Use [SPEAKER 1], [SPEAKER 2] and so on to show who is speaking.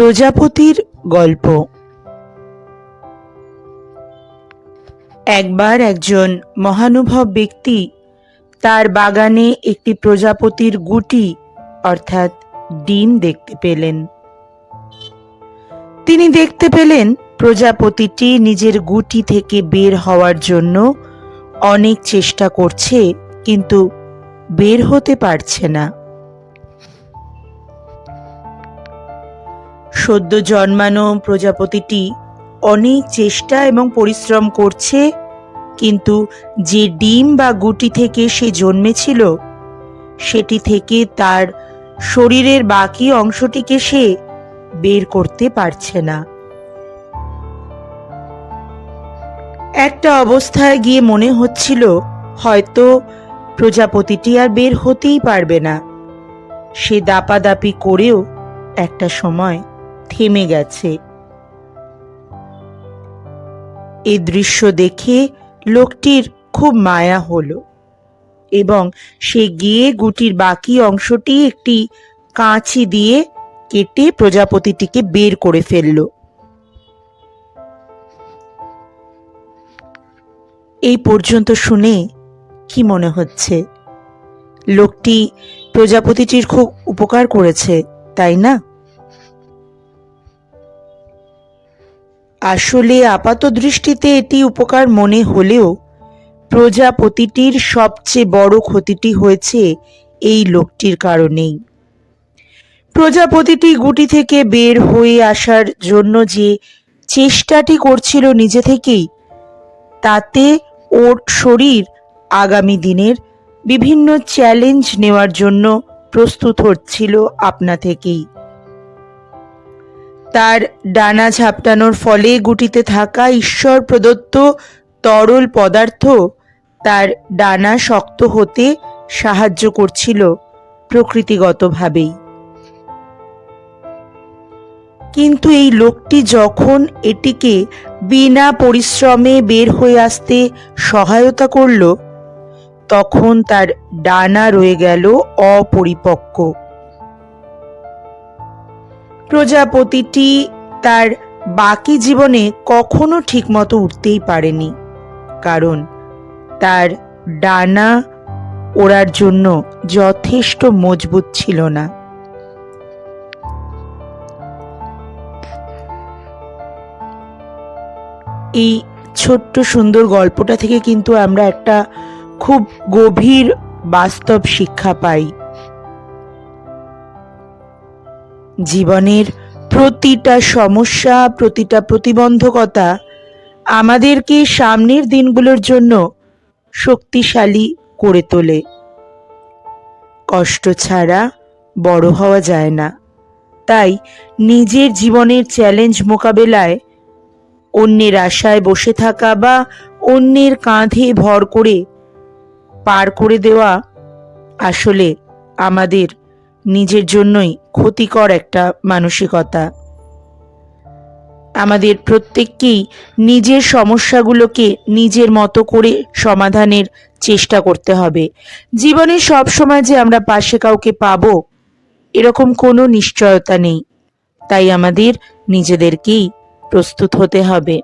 [SPEAKER 1] প্রজাপতির গল্প। একবার একজন মহানুভব ব্যক্তি তার বাগানে একটি প্রজাপতির গুটি অর্থাৎ ডিম দেখতে পেলেন। তিনি দেখতে পেলেন প্রজাপতিটি নিজের গুটি থেকে বের হওয়ার জন্য অনেক চেষ্টা করছে, কিন্তু বের হতে পারছে না। সদ্য জন্মানো প্রজাপতিটি অনেক চেষ্টা এবং পরিশ্রম করছে, কিন্তু যে ডিম বা গুটি থেকে সে জন্মেছিল সেটি থেকে তার শরীরের বাকি অংশটিকে সে বের করতে পারছে না। একটা অবস্থায় গিয়ে মনে হচ্ছিল হয়তো প্রজাপতিটি আর বের হতেই পারবে না। সে দাপাদাপি করেও একটা সময় থেমে গেছে। এই দৃশ্য দেখে লোকটির খুব মায়া হলো এবং সে গিয়ে গুটির বাকি অংশটি একটি কাঁচি দিয়ে কেটে প্রজাপতিটিকে বের করে ফেলল। এই পর্যন্ত শুনে কি মনে হচ্ছে? লোকটি প্রজাপতিটির খুব উপকার করেছে, তাই না? আসলে আপাত দৃষ্টিতে এটি উপকার মনে হলেও প্রজাপতিটির সবচেয়ে বড় ক্ষতিটি হয়েছে এই লোকটির কারণেই। প্রজাপতিটি গুটি থেকে বের হয়ে আসার জন্য যে চেষ্টাটি করছিল নিজে থেকেই, তাতে ওর শরীর আগামী দিনের বিভিন্ন চ্যালেঞ্জ নেওয়ার জন্য প্রস্তুত হচ্ছিল আপনা থেকেই। তার ডানা ঝাপটানোর ফলে গুটিতে থাকা ঈশ্বর প্রদত্ত তরল পদার্থ তার ডানা শক্ত হতে সাহায্য করছিল প্রকৃতিগতভাবেই। কিন্তু এই লোকটি যখন এটিকে বিনা পরিশ্রমে বের হয়ে আসতে সহায়তা করল, তখন তার ডানা রয়ে গেল অপরিপক্ক। প্রজাপতিটি তার বাকি জীবনে কখনো ঠিকমতো উঠতেই পারেনি, কারণ তার ডানা ওড়ার জন্য যথেষ্ট মজবুত ছিল না। এই ছোট্ট সুন্দর গল্পটা থেকে কিন্তু আমরা একটা খুব গভীর বাস্তব শিক্ষা পাই। জীবনের প্রতিটা সমস্যা, প্রতিটা প্রতিবন্ধকতা আমাদেরকে সামনের দিনগুলোর জন্য শক্তিশালী করে তোলে। কষ্ট ছাড়া বড় হওয়া যায় না। তাই নিজের জীবনের চ্যালেঞ্জ মোকাবেলায় অন্যের আশায় বসে থাকা বা অন্যের কাঁধে ভর করে পার করে দেওয়া আসলে আমাদের নিজের জন্যই ক্ষতিকর একটা মানসিকতা। আমাদের প্রত্যেককেই নিজের সমস্যাগুলোকে নিজের মতো করে সমাধানের চেষ্টা করতে হবে। জীবনে সব সময় যে আমরা পাশে কাউকে পাবো এরকম কোনো নিশ্চয়তা নেই। তাই আমাদের নিজেদেরকেই প্রস্তুত হতে হবে।